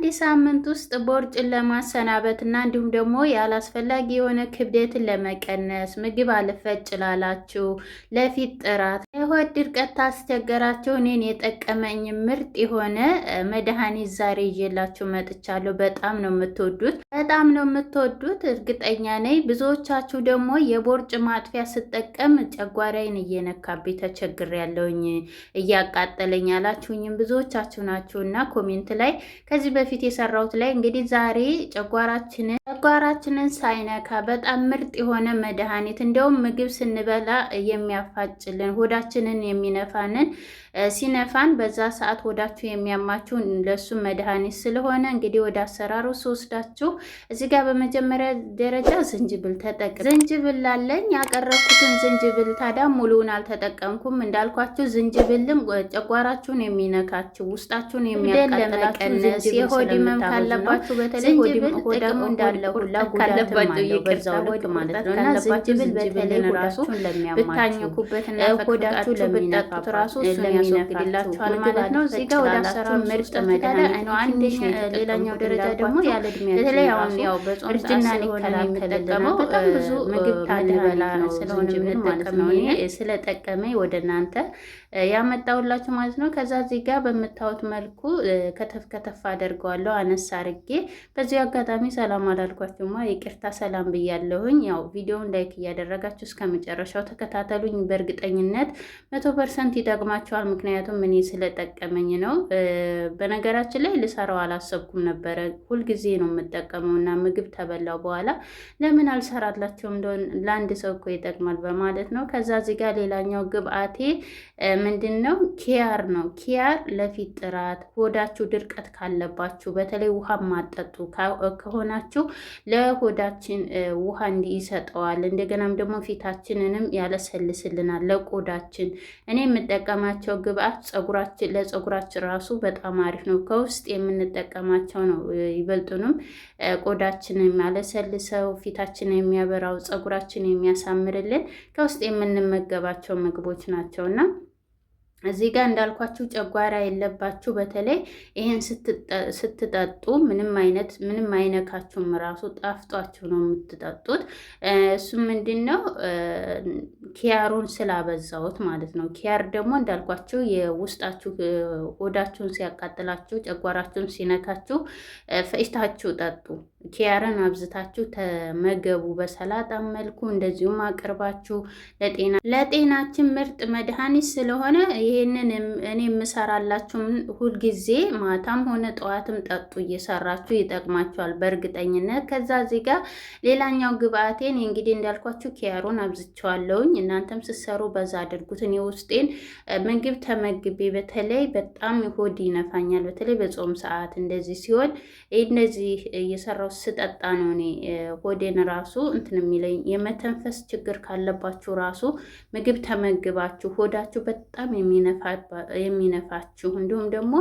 በአንድ ሳምንት ውስጥ ቦርጭን ለማሰናበትና እንዲሁም ደግሞ ያላስፈላጊ የሆነ ክብደትን ለመቀነስ ምግብ አልፈጭ ላላችሁ፣ ለፊት ጥራት፣ የሆድ ድርቀት ታስቸገራችሁ እኔን የጠቀመኝ ምርጥ የሆነ መድኃኒት ዛሬ ይዤላችሁ መጥቻለሁ። በጣም ነው የምትወዱት እርግጠኛ ነኝ። ብዙዎቻችሁ ደግሞ የቦርጭ ማጥፊያ ስጠቀም ጨጓራዬን እየነካብኝ ተቸግሬያለሁኝ፣ እያቃጠለኝ ያላችሁኝም ብዙዎቻችሁ ናችሁና ኮሜንት ላይ ከዚህ በፊት የሰራሁት ላይ እንግዲህ ዛሬ ጨጓራችንን ሳይነካ በጣም ምርጥ የሆነ መድኃኒት እንደውም ምግብ ስንበላ የሚያፋጭልን ሆዳችንን የሚነፋንን ሲነፋን በዛ ሰዓት ሆዳችሁ የሚያማችሁ ለሱ መድኃኒት ስለሆነ እንግዲህ ወደ አሰራሩ ስወስዳችሁ እዚህ ጋር በመጀመሪያ ደረጃ ዝንጅብል ተጠቅም። ዝንጅብል አለኝ ያቀረብኩትን ዝንጅብል ታዲያ ሙሉውን አልተጠቀምኩም። እንዳልኳችሁ ዝንጅብልም ጨጓራችሁን የሚነካችሁ ውስጣችሁን የሚያቃጥላችሁ የሆድ ህመም ካለባችሁ በተለይ ሆዳም እንዳለ ሁላ ጉዳትም ይቅርታው ማለት ነው። እና ዝንጅብል በተለይ ራሱ ብታኝኩበትና ሆዳችሁ ብትጠጡት ራሱ እሱን ያስወግድላችኋል ማለት ነው። እዚህ ጋር ወደ አሰራሩ ምርጥ መድኃኒት ነው። ሌላኛው ደረጃ ደግሞ ያለ እድሜያችን በተለይ አሁን ያው በጾም እርጅና ሊሆን የሚጠቀመው በጣም ብዙ ምግብ ታድበላ ስለሆነ ማለት ነው። እኔ ስለጠቀመኝ ወደ እናንተ ያመጣውላችሁ ማለት ነው። ከዛ እዚህ ጋር በምታዩት መልኩ ከተፍ አደርገዋለሁ አነስ አርጌ። በዚህ አጋጣሚ ሰላም አላልኳችሁማ ይቅርታ ሰላም ብያለሁኝ። ያው ቪዲዮውን ላይክ እያደረጋችሁ እስከ መጨረሻው ተከታተሉኝ። በእርግጠኝነት 100% ይጠቅማችኋል። ምክንያቱም እኔ ስለጠቀመኝ ነው። በነገራችን ላይ ልሰራው አላሰብኩም ነበረ። ሁልጊዜ ነው የምጠቀመው እና ምግብ ተበላው በኋላ ለምን አልሰራላችሁም እንደሆነ ለአንድ ሰው እኮ ይጠቅማል በማለት ነው። ከዛ እዚህ ጋር ሌላኛው ግብአቴ ምንድነው? ኪያር ነው። ኪያር ለፊት ጥራት፣ ሆዳችሁ ድርቀት ካለባችሁ በተለይ ውሃ ማጠጡ ከሆናችሁ ለሆዳችን ውሃ ይሰጠዋል። እንደገናም ደግሞ ፊታችንንም ያለሰልስልናል ለቆዳችን። እኔ የምጠቀማቸው ግብአት ለፀጉራችን ራሱ በጣም አሪፍ ነው። ከውስጥ የምንጠቀማቸው ነው ይበልጡንም ቆዳችንን ያለሰልሰው፣ ፊታችንን የሚያበራው፣ ፀጉራችንን የሚያሳምርልን ከውስጥ የምንመገባቸው ምግቦች ናቸውና እዚህ ጋር እንዳልኳችሁ ጨጓራ የለባችሁ በተለይ ይሄን ስትጠጡ ምንም አይነካችሁም። ራሱ ጣፍጧችሁ ነው የምትጠጡት። እሱም ምንድነው ኪያሩን ስላበዛውት ማለት ነው። ኪያር ደግሞ እንዳልኳችሁ የውስጣችሁ ሆዳችሁን ሲያቃጥላችሁ፣ ጨጓራችሁን ሲነካችሁ ፈጭታችሁ ጠጡ። ኪያርን አብዝታችሁ ተመገቡ። በሰላጣ መልኩ እንደዚሁም አቅርባችሁ ለጤናችን ምርጥ መድኃኒት ስለሆነ ይሄንን እኔ የምሰራላችሁ ሁልጊዜ ማታም ሆነ ጠዋትም ጠጡ። እየሰራችሁ ይጠቅማችኋል በእርግጠኝነት። ከዛ እዚህ ጋር ሌላኛው ግብአቴን እንግዲህ እንዳልኳችሁ ኪያሩን አብዝቼዋለሁኝ። እናንተም ስትሰሩ በዛ አድርጉት። እኔ ውስጤን ምግብ ተመግቤ በተለይ በጣም ሆድ ይነፋኛል። በተለይ በጾም ሰዓት እንደዚህ ሲሆን እንደዚህ እየሰራው ስጠጣ ነው እኔ ሆዴን ራሱ እንትን የሚለኝ። የመተንፈስ ችግር ካለባችሁ ራሱ ምግብ ተመግባችሁ ሆዳችሁ በጣም የሚነፋችሁ እንዲሁም ደግሞ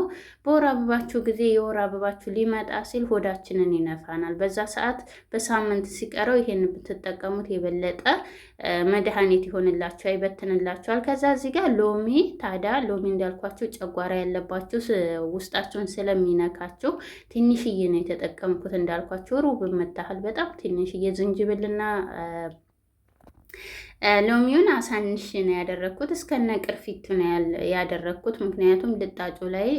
በወር አበባችሁ ጊዜ የወር አበባችሁ ሊመጣ ሲል ሆዳችንን ይነፋናል። በዛ ሰዓት በሳምንት ሲቀረው ይሄን ብትጠቀሙት የበለጠ መድኃኒት ይሆንላችሁ፣ አይበትንላችኋል። ከዛ እዚህ ጋር ሎሚ ሎሚ እንዳልኳችሁ ጨጓራ ያለባችሁ ውስጣችሁን ስለሚነካችሁ ትንሽዬ ነው የተጠቀምኩት። እንዳልኳችሁ ሩብ የምታህል በጣም ትንሽዬ ዝንጅብልና ሎሚውን አሳንሽ ነው ያደረኩት። እስከነ ቅርፊቱ ነው ያደረኩት። ምክንያቱም ልጣጩ ላይ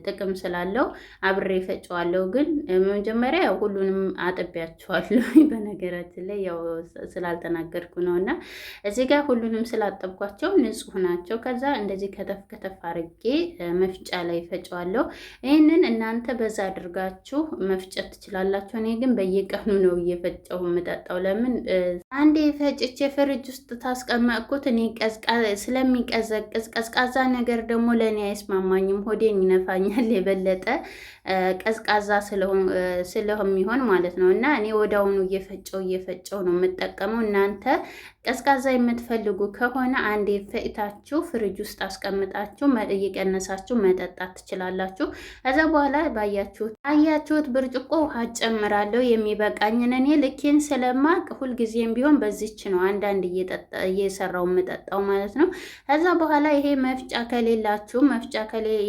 ጥቅም ስላለው አብሬ ፈጨዋለሁ። ግን መጀመሪያ ሁሉንም አጥቢያቸዋለሁ። በነገራችን ላይ ያው ስላልተናገርኩ ነውና እዚህ ጋር ሁሉንም ስላጠብኳቸው ንጹህ ናቸው። ከዛ እንደዚህ ከተፍ አርጌ መፍጫ ላይ ፈጨዋለሁ። ይሄንን እናንተ በዛ አድርጋችሁ መፍጨት ትችላላችሁ። እኔ ግን በየቀኑ ነው እየፈጨሁ የምጠጣው። ለምን አንዴ ፈጭቼ ፍሪጅ ውስጥ ታስቀመጥኩት እኔ ስለሚቀዘቅዝ ቀዝቃዛ ነገር ደግሞ ለእኔ አይስማማኝም። ሆዴን ይነፋኛል የበለጠ ቀዝቃዛ ስለሚሆን ማለት ነው። እና እኔ ወዳውኑ እየፈጨው ነው የምጠቀመው። እናንተ ቀዝቃዛ የምትፈልጉ ከሆነ አንዴ ፈጭታችሁ ፍሪጅ ውስጥ አስቀምጣችሁ እየቀነሳችሁ መጠጣት ትችላላችሁ። ከዛ በኋላ ባያችሁት ብርጭቆ ውሃ ጨምራለሁ የሚበቃኝን። እኔ ልኬን ስለማቅ ሁልጊዜም ቢሆን በዚች ነው አንዳንድ እየሰራው የምጠጣው ማለት ነው። ከዛ በኋላ ይሄ መፍጫ ከሌላችሁ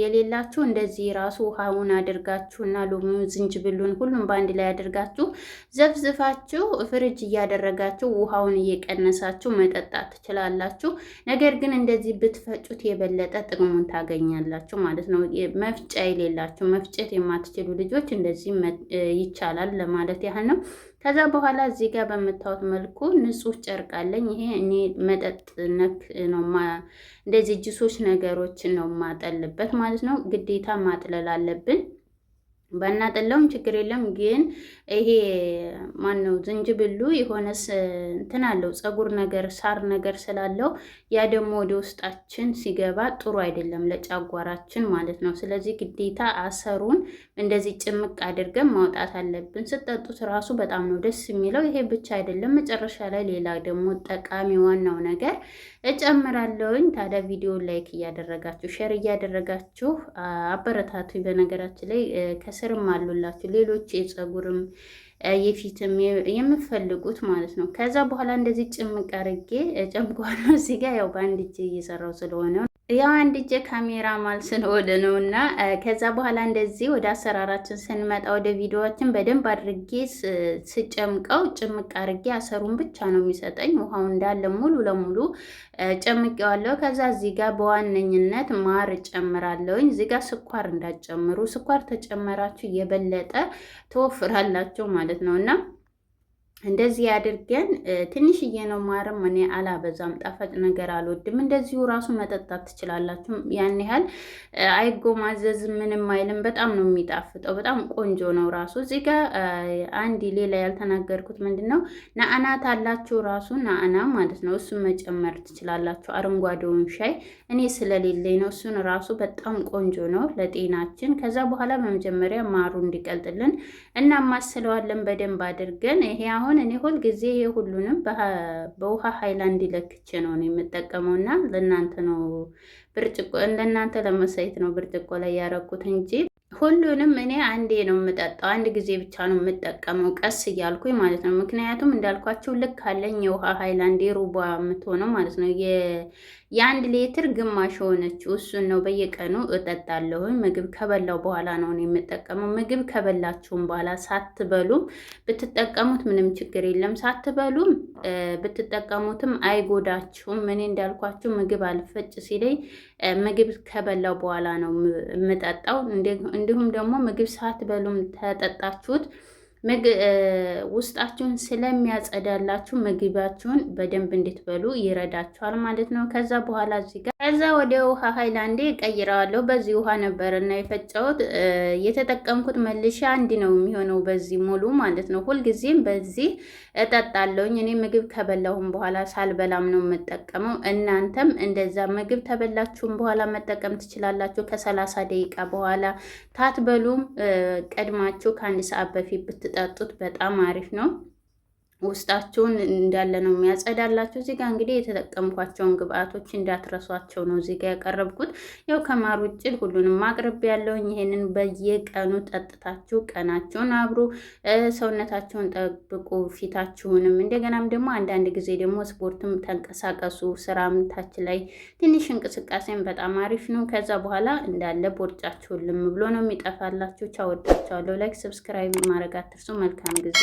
የሌላችሁ እንደዚህ ራሱ ውሃውን አድርጋችሁና ሎሚውን፣ ዝንጅብሉን ሁሉም በአንድ ላይ አድርጋችሁ ዘፍዝፋችሁ ፍሪጅ እያደረጋችሁ ውሃውን እየቀነሳችሁ መጠጣት ትችላላችሁ። ነገር ግን እንደዚህ ብትፈጩት የበለጠ ጥቅሙን ታገኛላችሁ ማለት ነው። መፍጫ የሌላችሁ መፍጨት የማትችሉ ልጆች እንደዚህ ይቻላል ለማለት ያህል ነው። ከዛ በኋላ እዚህ ጋር በምታዩት መልኩ ንጹህ ጨርቅ አለኝ። ይሄ እኔ መጠጥ ነክ ነው እንደዚህ ጅሶች ነገሮችን ነው ማጠልበት ማለት ነው። ግዴታ ማጥለል አለብን። ባናጠላውም ችግር የለም። ግን ይሄ ማነው ዝንጅብሉ የሆነ እንትን አለው ፀጉር ነገር ሳር ነገር ስላለው ያ ደግሞ ወደ ውስጣችን ሲገባ ጥሩ አይደለም ለጨጓራችን ማለት ነው። ስለዚህ ግዴታ አሰሩን እንደዚህ ጭምቅ አድርገን ማውጣት አለብን። ስጠጡት ራሱ በጣም ነው ደስ የሚለው። ይሄ ብቻ አይደለም፣ መጨረሻ ላይ ሌላ ደግሞ ጠቃሚ ዋናው ነገር እጨምራለሁኝ። ታዲያ ቪዲዮ ላይክ እያደረጋችሁ ሼር እያደረጋችሁ አበረታቱ። በነገራችን ላይ ከስርም አሉላችሁ ሌሎች የፀጉርም የፊትም የምፈልጉት ማለት ነው። ከዛ በኋላ እንደዚህ ጭምቅ አድርጌ ጨምቀዋለሁ። እዚህ ጋር ያው በአንድ እጄ እየሰራው ስለሆነ ያው አንድ እጄ ካሜራ ማል ስለሆነ ነው። እና ከዛ በኋላ እንደዚህ ወደ አሰራራችን ስንመጣ ወደ ቪዲዮዎችን በደንብ አድርጌ ስጨምቀው ጭምቅ አድርጌ አሰሩን ብቻ ነው የሚሰጠኝ። ውሃው እንዳለ ሙሉ ለሙሉ ጨምቄዋለሁ። ከዛ እዚህ ጋር በዋነኝነት ማር ጨምራለሁኝ። እዚህ ጋር ስኳር እንዳጨምሩ፣ ስኳር ተጨመራችሁ የበለጠ ትወፍራላችሁ ማለት ነው። እና እንደዚህ አድርገን ትንሽዬ ነው ማርም እኔ አላበዛም፣ ጣፋጭ ነገር አልወድም። እንደዚሁ ራሱ መጠጣት ትችላላችሁ። ያን ያህል አይጎማዘዝም፣ ምንም አይልም። በጣም ነው የሚጣፍጠው፣ በጣም ቆንጆ ነው ራሱ። እዚህ ጋር አንድ ሌላ ያልተናገርኩት ምንድነው ናአናት አላችሁ ራሱ ናአና ማለት ነው። እሱን መጨመር ትችላላችሁ። አረንጓዴውን ሻይ እኔ ስለሌለኝ ነው። እሱን ራሱ በጣም ቆንጆ ነው ለጤናችን። ከዛ በኋላ በመጀመሪያ ማሩ እንዲቀልጥልን እናማስለዋለን በደንብ አድርገን። ይሄ አሁን እኔ ሁል ጊዜ ሁሉንም በውሃ ሃይላንድ ለክቼ ነው የምጠቀመውና ለእናንተ ነው ብርጭቆ እንደናንተ ለመሳይት ነው ብርጭቆ ላይ ያረኩት እንጂ ሁሉንም እኔ አንዴ ነው የምጠጣው። አንድ ጊዜ ብቻ ነው የምጠቀመው ቀስ እያልኩኝ ማለት ነው። ምክንያቱም እንዳልኳችሁ ልክ አለኝ የውሃ ሃይላንድ ሩባ የምትሆነው ማለት ነው። የአንድ ሌትር ግማሽ ሆነችው እሱን ነው በየቀኑ እጠጣለሁኝ። ምግብ ከበላው በኋላ ነው የምጠቀመው። ምግብ ከበላችሁም በኋላ ሳትበሉም ብትጠቀሙት ምንም ችግር የለም። ሳትበሉም ብትጠቀሙትም አይጎዳችሁም። እኔ እንዳልኳችሁ ምግብ አልፈጭ ሲለኝ ምግብ ከበላው በኋላ ነው የምጠጣው። እንዲሁም ደግሞ ምግብ ሳትበሉም ተጠጣችሁት ውስጣችሁን ስለሚያጸዳላችሁ ምግባችሁን በደንብ እንድትበሉ ይረዳችኋል ማለት ነው። ከዛ በኋላ እዚህ ጋር ወደ ውሃ ሃይላንዴ ቀይረዋለሁ። በዚህ ውሃ ነበርና የፈጨሁት የተጠቀምኩት መልሼ አንድ ነው የሚሆነው በዚህ ሙሉ ማለት ነው። ሁልጊዜም በዚህ እጠጣለሁኝ። እኔ ምግብ ከበላሁም በኋላ ሳልበላም ነው የምጠቀመው። እናንተም እንደዛ ምግብ ተበላችሁም በኋላ መጠቀም ትችላላችሁ። ከ30 ደቂቃ በኋላ ታትበሉም ቀድማችሁ ከአንድ ሰዓት በፊት ብትጠጡት በጣም አሪፍ ነው። ውስጣችሁን እንዳለ ነው የሚያጸዳላችሁ። እዚህ ጋር እንግዲህ የተጠቀምኳቸውን ግብአቶች እንዳትረሷቸው ነው እዚህ ጋር ያቀረብኩት። ያው ከማር ውጭ ሁሉንም ማቅረብ ያለውኝ። ይሄንን በየቀኑ ጠጥታችሁ ቀናችሁን አብሩ፣ ሰውነታችሁን ጠብቁ፣ ፊታችሁንም። እንደገናም ደግሞ አንዳንድ ጊዜ ደግሞ ስፖርትም ተንቀሳቀሱ። ስራም ታች ላይ ትንሽ እንቅስቃሴም በጣም አሪፍ ነው። ከዛ በኋላ እንዳለ ቦርጫችሁን ልም ብሎ ነው የሚጠፋላችሁ። ቻው፣ ወዳችኋለሁ። ላይክ ሰብስክራይብ ማድረግ አትርሱ። መልካም ጊዜ